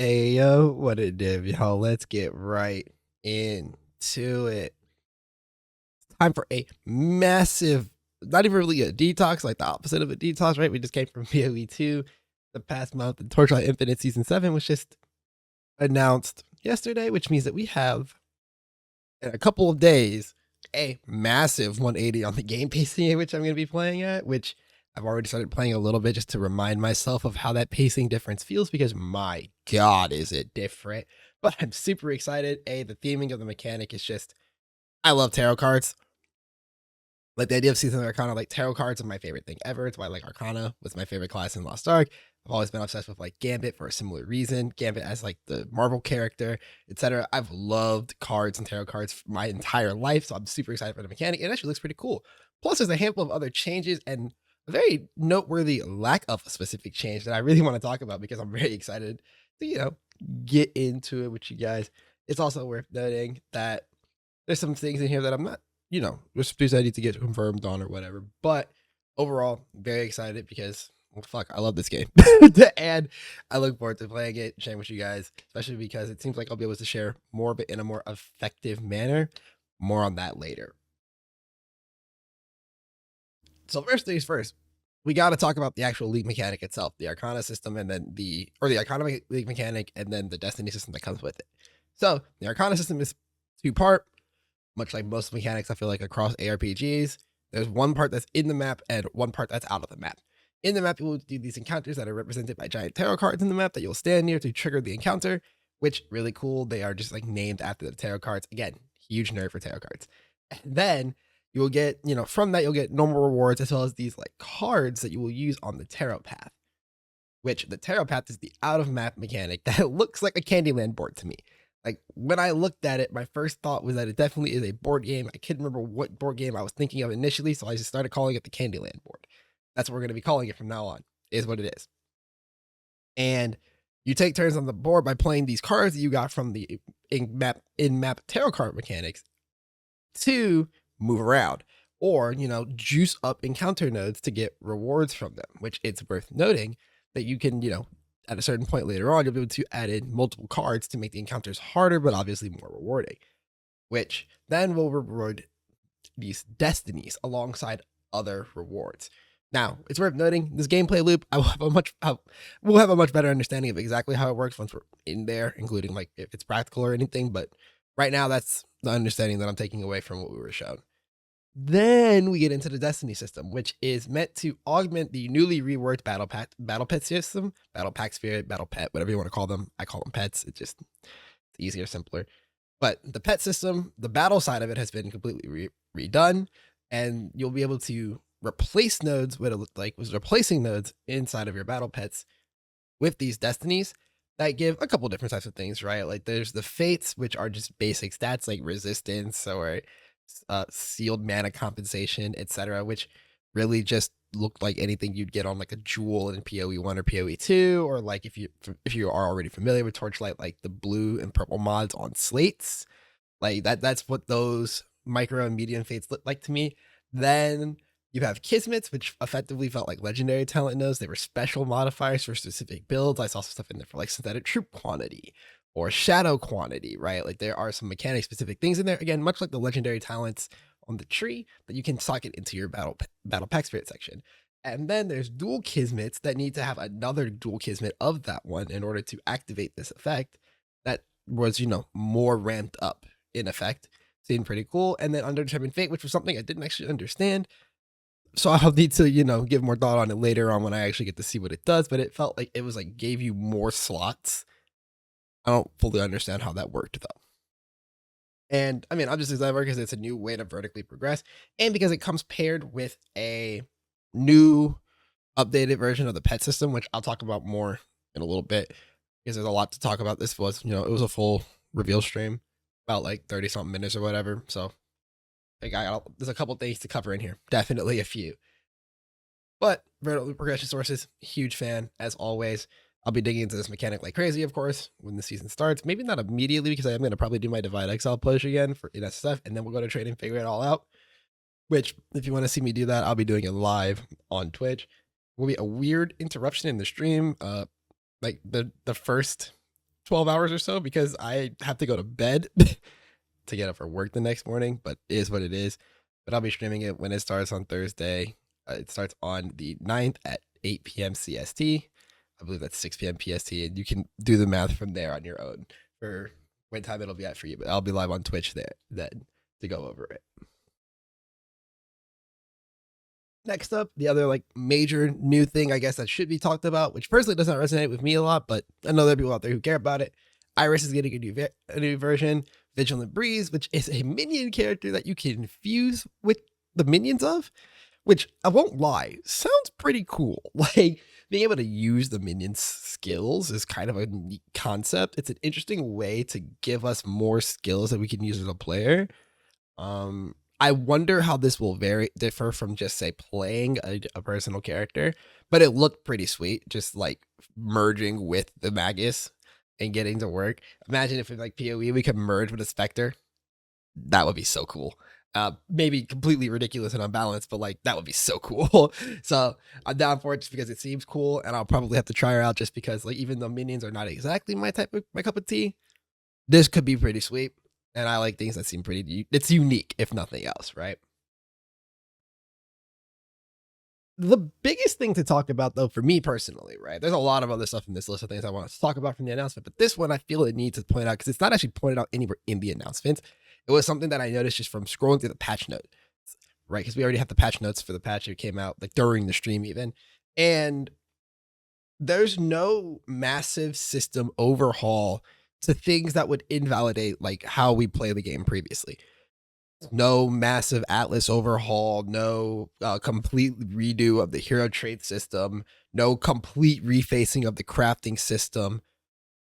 Hey yo, what it did, y'all? Let's get right into it. Time for a massive, not even really a detox, like the opposite of a detox, right? We just came from PoE 2 the past month, and Torchlight Infinite Season 7 was just announced yesterday, which means that we have, in a couple of days, a massive 180 on the game pacing, which I'm going to be playing at, which I've already started playing a little bit just to remind myself of how that pacing difference feels because my God, is it different. But I'm super excited. The theming of the mechanic is just, I love tarot cards. Like the idea of Season of Arcana, like tarot cards are my favorite thing ever. It's why like Arcana was my favorite class in Lost Ark. I've always been obsessed with like Gambit for a similar reason. Gambit as like the Marvel character, etc. I've loved cards and tarot cards my entire life, so I'm super excited for the mechanic. It actually looks pretty cool. Plus, there's a handful of other changes and a very noteworthy lack of a specific change that I really want to talk about because I'm very excited to get into it with you guys. It's also worth noting that there's some things in here that I'm not, there's things I need to get confirmed on or whatever. But overall, very excited because, well, fuck, I love this game. And I look forward to playing it, sharing with you guys, especially because it seems like I'll be able to share more of it in a more effective manner. More on that later. So first things first, we got to talk about the actual league mechanic itself, the Arcana system, and then the Arcana league mechanic, and then the Destiny system that comes with it. So the Arcana system is two-part. Much like most mechanics, I feel like across ARPGs, there's one part that's in the map and one part that's out of the map. In the map, you will do these encounters that are represented by giant tarot cards in the map that you'll stand near to trigger the encounter, which really cool. They are just like named after the tarot cards. Again, huge nerd for tarot cards. And then you will get, from that, you'll get normal rewards as well as these like cards that you will use on the tarot path, which the tarot path is the out of map mechanic that looks like a Candyland board to me. Like when I looked at it, my first thought was that it definitely is a board game. I couldn't remember what board game I was thinking of initially, so I just started calling it the Candyland board. That's what we're going to be calling it from now on, is what it is. And you take turns on the board by playing these cards that you got from the in-map tarot card mechanics to move around or, juice up encounter nodes to get rewards from them, which it's worth noting that you can, at a certain point later on, you'll be able to add in multiple cards to make the encounters harder, but obviously more rewarding, which then will reward these destinies alongside other rewards. Now, it's worth noting this gameplay loop. We'll have a much better understanding of exactly how it works once we're in there, including like if it's practical or anything. But right now, that's the understanding that I'm taking away from what we were shown. Then we get into the Destiny system, which is meant to augment the newly reworked battle pet system, battle pack spirit, battle pet, whatever you want to call them. I call them pets. It's easier, simpler. But the pet system, the battle side of it has been completely redone, and you'll be able to replace nodes. What it looked like was replacing nodes inside of your battle pets with these destinies that give a couple different types of things, right? Like there's the fates, which are just basic stats like resistance or sealed mana compensation, etc., which really just looked like anything you'd get on like a jewel in PoE 1 or PoE 2, or like if you are already familiar with Torchlight, like the blue and purple mods on slates, like that's what those micro and medium fates look like to me. Then you have Kismets, which effectively felt like legendary talent nodes. They were special modifiers for specific builds. I saw some stuff in there for like synthetic troop quantity or shadow quantity, right? Like there are some mechanic specific things in there. Again, much like the legendary talents on the tree that you can socket into your battle pack spirit section. And then there's dual Kismets that need to have another dual Kismet of that one in order to activate this effect that was, more ramped up in effect. Seemed pretty cool. And then Undetermined Fate, which was something I didn't actually understand. So I'll need to, give more thought on it later on when I actually get to see what it does. But it felt like it was like gave you more slots. I don't fully understand how that worked though. And I mean, I'm just excited because it's a new way to vertically progress, and because it comes paired with a new updated version of the pet system, which I'll talk about more in a little bit because there's a lot to talk about. This was, it was a full reveal stream, about like 30 something minutes or whatever. So like there's a couple things to cover in here, definitely a few. But vertical progression sources, huge fan as always. I'll be digging into this mechanic like crazy, of course, when the season starts. Maybe not immediately because I am going to probably do my Divide Exile push again for stuff, and then we'll go to trade and figure it all out. Which, if you want to see me do that, I'll be doing it live on Twitch. Will be a weird interruption in the stream. Like the first 12 hours or so because I have to go to bed to get up for work the next morning, but it is what it is. But I'll be streaming it when it starts on Thursday. It starts on the 9th at 8 p.m. CST. I believe that's 6 p.m. PST, and you can do the math from there on your own for when time it'll be at for you. But I'll be live on Twitch there then to go over it. Next up, the other like major new thing I guess that should be talked about, which personally does not resonate with me a lot, but I know there are people out there who care about it. Iris is getting a new version, Vigilant Breeze, which is a minion character that you can fuse with the minions of, which I won't lie, sounds pretty cool. Like being able to use the minions' skills is kind of a neat concept. It's an interesting way to give us more skills that we can use as a player. I wonder how this will differ from just say playing a personal character, but it looked pretty sweet, just like merging with the Magus and getting to work. Imagine if in like PoE we could merge with a Spectre. That would be so cool. Maybe completely ridiculous and unbalanced, but like that would be so cool. So I'm down for it just because it seems cool, and I'll probably have to try her out just because like even though minions are not exactly my cup of tea, this could be pretty sweet. And I like things that seem it's unique, if nothing else, right? The biggest thing to talk about, though, for me personally, right? There's a lot of other stuff in this list of things I want to talk about from the announcement, but this one I feel it needs to point out because it's not actually pointed out anywhere in the announcement. It was something that I noticed just from scrolling through the patch note, right? Because we already have the patch notes for the patch that came out like during the stream even. And there's no massive system overhaul to things that would invalidate like how we play the game previously. No massive Atlas overhaul, no complete redo of the hero trait system, no complete refacing of the crafting system.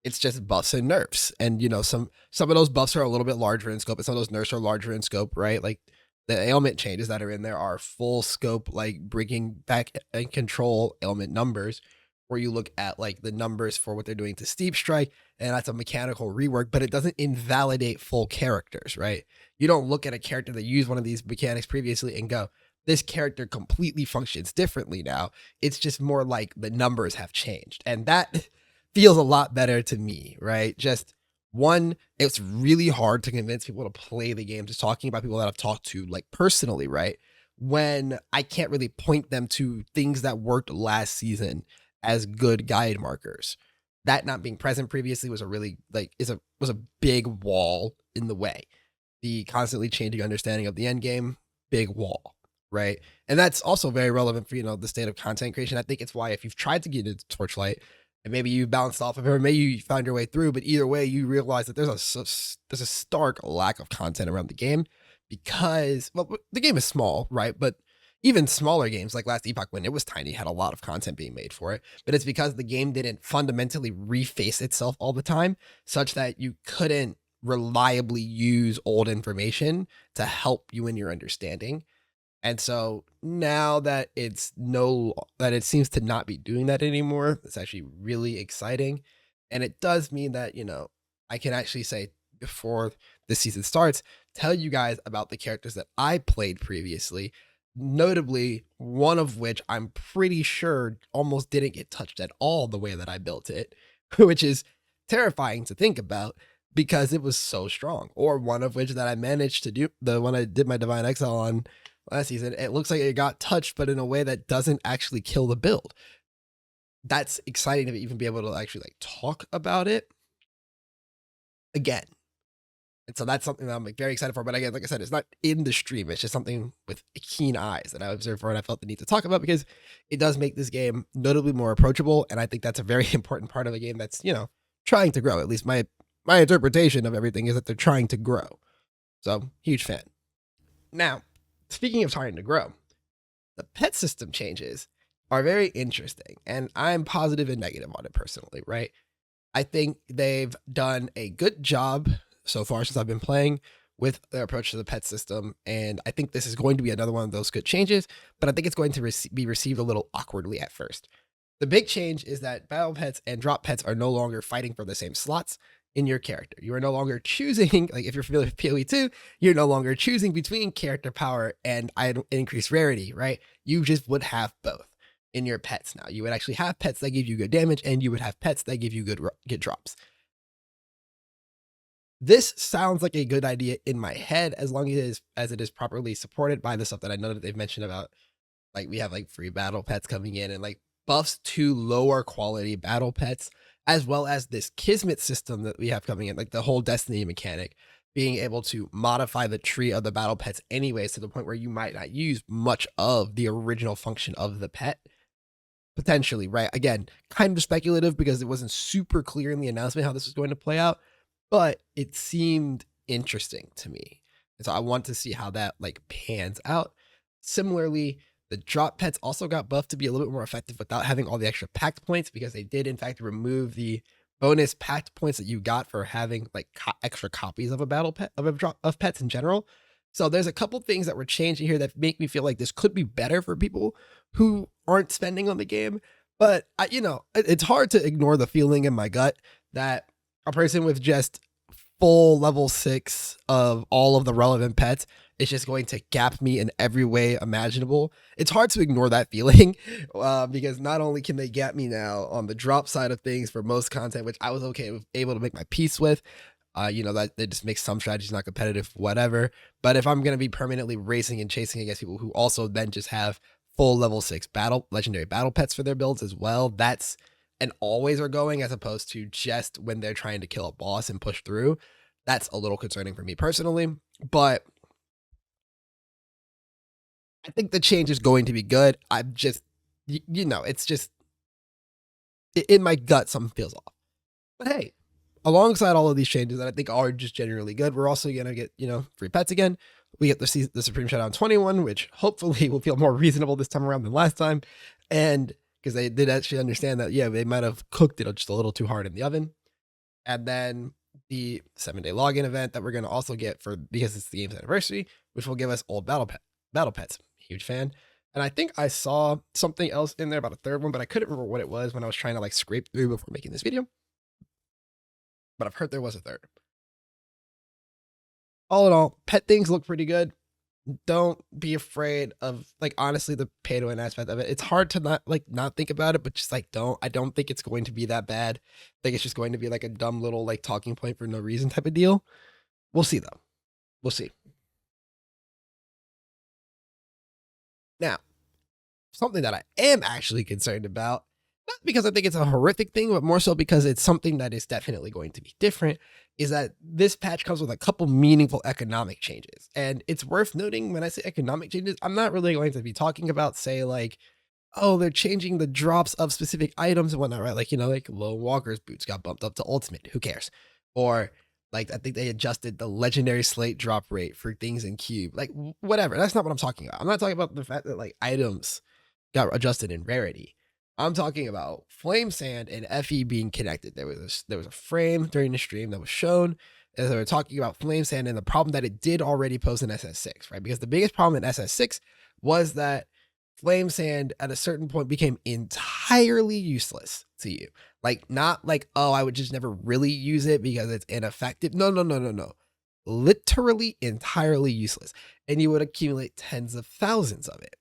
It's just buffs and nerfs. And you know, some of those buffs are a little bit larger in scope, and some of those nerfs are larger in scope, right? Like the ailment changes that are in there are full scope, like bringing back and control ailment numbers, where you look at like the numbers for what they're doing to Steep Strike, and that's a mechanical rework, but it doesn't invalidate full characters, right? You don't look at a character that used one of these mechanics previously and go, this character completely functions differently now. It's just more like the numbers have changed. And that feels a lot better to me, right? Just one, it's really hard to convince people to play the game, just talking about people that I've talked to like personally, right? When I can't really point them to things that worked last season as good guide markers. That not being present previously was a really was a big wall in the way. The constantly changing understanding of the end game, big wall, right? And that's also very relevant for, you know, the state of content creation. I think it's why if you've tried to get into Torchlight and maybe you bounced off of it, or maybe you found your way through, but either way, you realize that there's a stark lack of content around the game because, well, the game is small, right? But even smaller games like Last Epoch, when it was tiny, had a lot of content being made for it. But it's because the game didn't fundamentally reface itself all the time, such that you couldn't reliably use old information to help you in your understanding. And so now that that it seems to not be doing that anymore, it's actually really exciting. And it does mean that, you know, I can actually say before the season starts, tell you guys about the characters that I played previously, notably one of which I'm pretty sure almost didn't get touched at all the way that I built it, which is terrifying to think about because it was so strong. Or one of which that I managed to do, the one I did my Divine Exile on last season, it looks like it got touched, but in a way that doesn't actually kill the build. That's exciting to even be able to actually like talk about it again. And so that's something that I'm like very excited for. But again, like I said, it's not in the stream. It's just something with keen eyes that I observed for and I felt the need to talk about because it does make this game notably more approachable. And I think that's a very important part of a game that's, you know, trying to grow. At least my interpretation of everything is that they're trying to grow. So huge fan. Now, speaking of trying to grow, the pet system changes are very interesting. And I'm positive and negative on it personally, right? I think they've done a good job so far since I've been playing with their approach to the pet system. And I think this is going to be another one of those good changes, but I think it's going to be received a little awkwardly at first. The big change is that battle pets and drop pets are no longer fighting for the same slots in your character. You are no longer choosing, like if you're familiar with PoE 2, you're no longer choosing between character power and increased rarity, right? You just would have both in your pets now. You would actually have pets that give you good damage and you would have pets that give you good drops. This sounds like a good idea in my head as long as it is properly supported by the stuff that I know that they've mentioned about, like we have like free battle pets coming in and like buffs to lower quality battle pets, as well as this Kismet system that we have coming in, like the whole Destiny mechanic, being able to modify the tree of the battle pets anyways to the point where you might not use much of the original function of the pet. Potentially, right? Again, kind of speculative because it wasn't super clear in the announcement how this was going to play out, but it seemed interesting to me. And so I want to see how that like pans out. Similarly, the drop pets also got buffed to be a little bit more effective without having all the extra pact points, because they did in fact remove the bonus pact points that you got for having like extra copies of a battle pet of pets in general. So there's a couple things that were changing here that make me feel like this could be better for people who aren't spending on the game. But it's hard to ignore the feeling in my gut that a person with just full level 6 of all of the relevant pets is just going to gap me in every way imaginable. It's hard to ignore that feeling because not only can they gap me now on the drop side of things for most content, which I was able to make my peace with, that just makes some strategies not competitive, whatever. But if I'm going to be permanently racing and chasing against people who also then just have full level 6 legendary battle pets for their builds as well, that's and always are going, as opposed to just when they're trying to kill a boss and push through, that's a little concerning for me personally. But I think the change is going to be good. I'm just, it's just in my gut, something feels off. But hey, alongside all of these changes that I think are just generally good, we're also going to get, free pets again. We get the Supreme Showdown 21, which hopefully will feel more reasonable this time around than last time. And because they did actually understand that, yeah, they might have cooked it just a little too hard in the oven. And then the 7-day login event that we're going to also get because it's the game's anniversary, which will give us old battle pets. Huge fan. And I think I saw something else in there about a third one, but I couldn't remember what it was when I was trying to like scrape through before making this video. But I've heard there was a third. All in all, pet things look pretty good. Don't be afraid of, like, honestly, the pay to win aspect of it. It's hard to not think about it, but just like I don't think it's going to be that bad. I think it's just going to be like a dumb little like talking point for no reason type of deal. We'll see though. We'll see. Now, something that I am actually concerned about, not because I think it's a horrific thing, but more so because it's something that is definitely going to be different, is that this patch comes with a couple meaningful economic changes. And it's worth noting, when I say economic changes, I'm not really going to be talking about, say, like, oh, they're changing the drops of specific items and whatnot, right? Like, like Lone Walker's boots got bumped up to ultimate. Who cares? Or like, I think they adjusted the legendary slate drop rate for things in cube, like whatever. That's not what I'm talking about. I'm not talking about the fact that like items got adjusted in rarity. I'm talking about Flame Sand and FE being connected. There was a frame during the stream that was shown as they were talking about Flame Sand and the problem that it did already pose in SS6, right? Because the biggest problem in SS6 was that Flame Sand at a certain point became entirely useless to you. Like, not like, oh, I would just never really use it because it's ineffective. No. Literally entirely useless. And you would accumulate tens of thousands of it.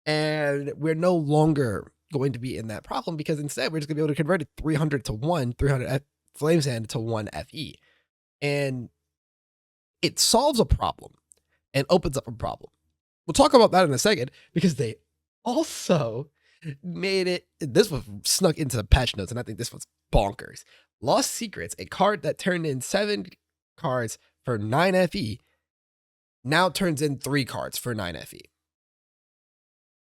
And we're no longer going to be in that problem, because instead we're just gonna be able to convert it 300 to 1, 300 Flame Sand to 1 FE. And it solves a problem and opens up a problem. We'll talk about that in a second, because they also made it, this was snuck into the patch notes, and I think this was bonkers. Lost Secrets, a card that turned in 7 cards for 9 FE, now turns in 3 cards for 9 FE.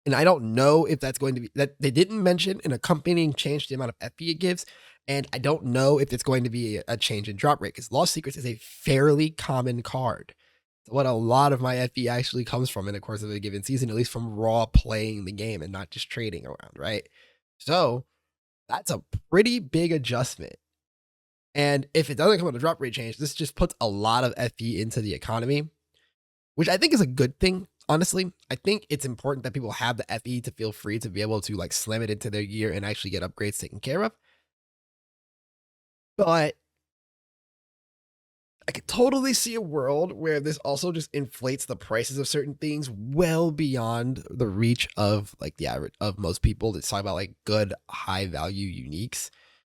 And I don't know if that's going to be, that they didn't mention an accompanying change to the amount of FP it gives. And I don't know if it's going to be a change in drop rate, because Lost Secrets is a fairly common card. It's what a lot of my FP actually comes from in the course of a given season, at least from raw playing the game and not just trading around, right? So that's a pretty big adjustment. And if it doesn't come with a drop rate change, this just puts a lot of FP into the economy, which I think is a good thing. Honestly, I think it's important that people have the FE to feel free to be able to like slam it into their gear and actually get upgrades taken care of. But I could totally see a world where this also just inflates the prices of certain things well beyond the reach of like the average of most people that talk about like good high value uniques.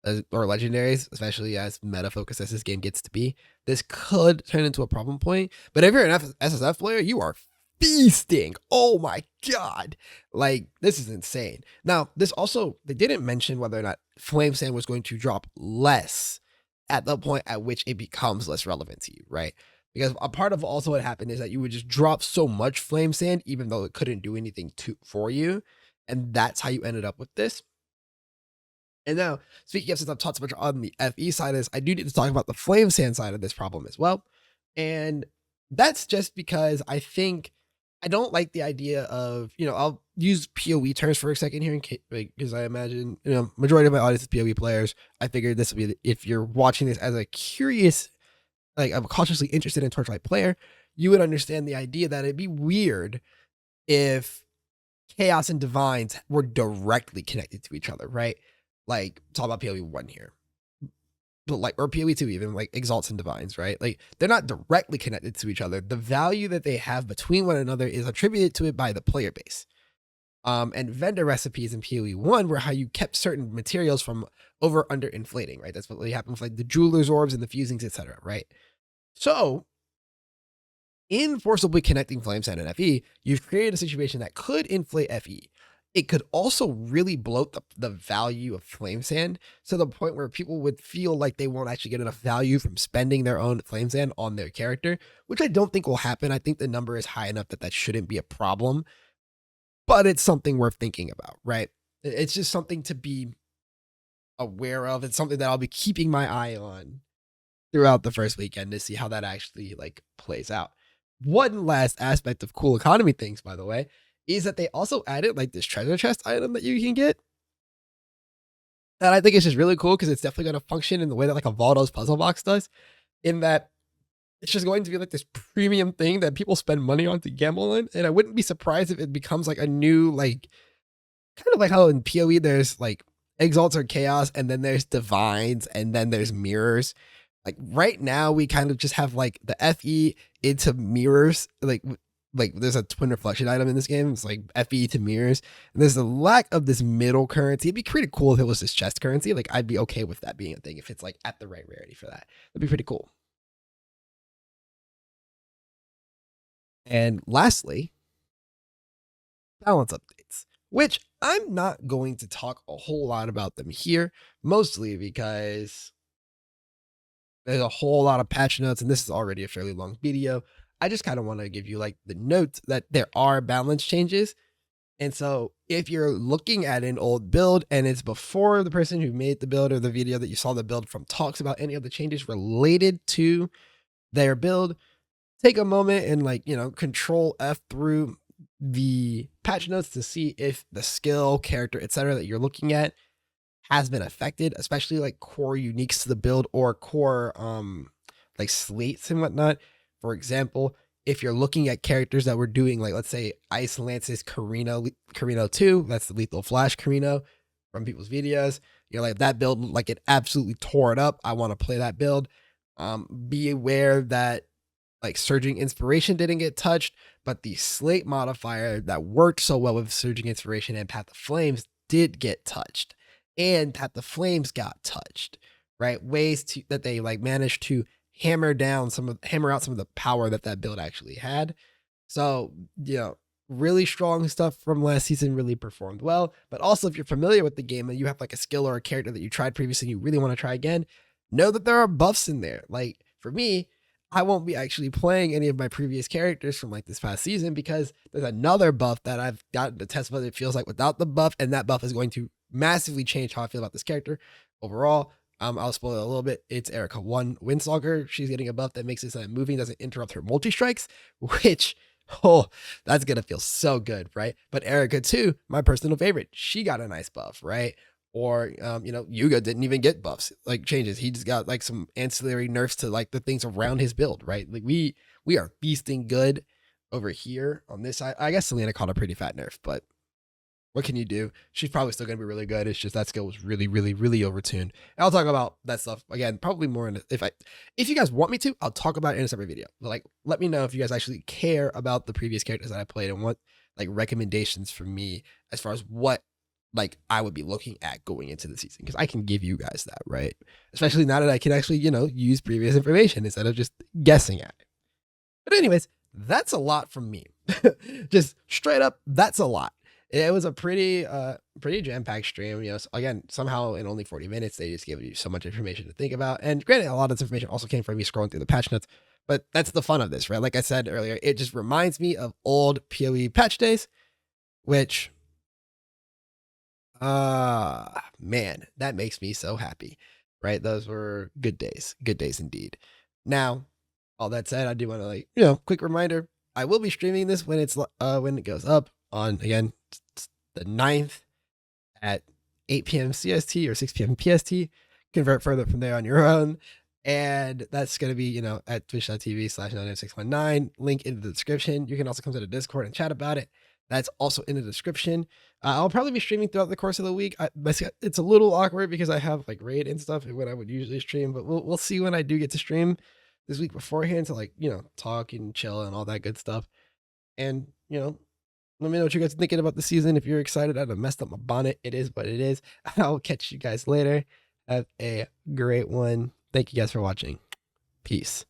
or legendaries, especially as meta focused as this game gets to be, this could turn into a problem point. But if you're an SSF player, you are feasting. Oh my god. Like, this is insane. Now, this also, they didn't mention whether or not Flame Sand was going to drop less at the point at which it becomes less relevant to you, right? Because a part of also what happened is that you would just drop so much Flame Sand, even though it couldn't do anything for you. And that's how you ended up with this. And now, speaking of, since I've talked so much on the FE side of this, I do need to talk about the Flame Sand side of this problem as well. And that's just because I don't like the idea of, I'll use PoE terms for a second here, because I imagine, majority of my audience is PoE players. I figured this would be, if you're watching this as a curious, like I'm cautiously interested in Torchlight player, you would understand the idea that it'd be weird if Chaos and Divines were directly connected to each other, right? Like, talk about PoE 1 here. But like, or PoE 2 even, like Exalts and Divines, right? Like, they're not directly connected to each other. The value that they have between one another is attributed to it by the player base. And vendor recipes in PoE 1 were how you kept certain materials from under inflating, right? That's what really happened with like the Jeweler's Orbs and the Fusings, etc., right? So, in forcibly connecting Flame Sand and FE, you've created a situation that could inflate FE. It could also really bloat the value of Flame Sand to the point where people would feel like they won't actually get enough value from spending their own Flame Sand on their character, which I don't think will happen. I think the number is high enough that that shouldn't be a problem, but it's something worth thinking about, right? It's just something to be aware of. It's something that I'll be keeping my eye on throughout the first weekend to see how that actually like plays out. One last aspect of cool economy things, by the way, is that they also added like this treasure chest item that you can get. And I think it's just really cool because it's definitely going to function in the way that like a Valdo's puzzle box does, in that it's just going to be like this premium thing that people spend money on to gamble in. And I wouldn't be surprised if it becomes like a new, like, kind of like how in PoE there's like Exalts or Chaos, and then there's Divines, and then there's Mirrors. Like right now we kind of just have like the FE into Mirrors, like there's a twin reflection item in this game. It's like FE to Mirrors. And there's a lack of this middle currency. It'd be pretty cool if it was this chest currency. Like I'd be okay with that being a thing if it's like at the right rarity for that. That'd be pretty cool. And lastly, balance updates, which I'm not going to talk a whole lot about them here, mostly because there's a whole lot of patch notes, and this is already a fairly long video. I just kind of want to give you like the notes that there are balance changes. And so if you're looking at an old build and it's before the person who made the build or the video that you saw the build from talks about any of the changes related to their build, take a moment and like, control F through the patch notes to see if the skill, character, etc. that you're looking at has been affected, especially like core uniques to the build or core like slates and whatnot. For example, if you're looking at characters that were doing like, let's say Ice Lance's Carino 2, that's the Lethal Flash Carino from people's videos. You're like, that build, like it absolutely tore it up. I want to play that build. Be aware that like Surging Inspiration didn't get touched, but the slate modifier that worked so well with Surging Inspiration and Path of Flames did get touched. And Path of Flames got touched, right? Ways that they like managed to hammer out some of the power that build actually had. So, really strong stuff from last season, really performed well. But also, if you're familiar with the game and you have like a skill or a character that you tried previously and you really want to try again, know that there are buffs in there. Like for me, I won't be actually playing any of my previous characters from like this past season because there's another buff that I've gotten to test what it feels like without the buff, and that buff is going to massively change how I feel about this character overall. I'll spoil it a little bit. It's Erica 1 Windstalker. She's getting a buff that makes it so that moving doesn't interrupt her multi-strikes, which, that's going to feel so good, right? But Erica 2, my personal favorite, she got a nice buff, right? Or, Yuga didn't even get buffs, like changes. He just got like some ancillary nerfs to like the things around his build, right? Like we are feasting good over here on this side. I guess Selena caught a pretty fat nerf, but what can you do? She's probably still going to be really good. It's just that skill was really, really, really overtuned. And I'll talk about that stuff again, probably more in if you guys want me to, I'll talk about it in a separate video. But like, let me know if you guys actually care about the previous characters that I played and want like recommendations from me as far as what like I would be looking at going into the season, because I can give you guys that, right? Especially now that I can actually, use previous information instead of just guessing at it. But anyways, that's a lot from me. Just straight up, that's a lot. It was a pretty jam-packed stream. Again, somehow in only 40 minutes, they just gave you so much information to think about. And granted, a lot of this information also came from me scrolling through the patch notes, but that's the fun of this, right? Like I said earlier, it just reminds me of old PoE patch days, which, man, that makes me so happy, right? Those were good days indeed. Now, all that said, I do want to quick reminder, I will be streaming this when it goes up on, again, the 9th at 8 p.m. CST or 6 p.m. PST. Convert further from there on your own. And that's going to be, at twitch.tv/99619. Link in the description. You can also come to the Discord and chat about it. That's also in the description. I'll probably be streaming throughout the course of the week. It's a little awkward because I have raid and stuff and when I would usually stream, but we'll see when I do get to stream this week beforehand to talk and chill and all that good stuff. And, let me know what you guys are thinking about the season. If you're excited, I've messed up my bonnet. It is what it is. I'll catch you guys later. Have a great one. Thank you guys for watching. Peace.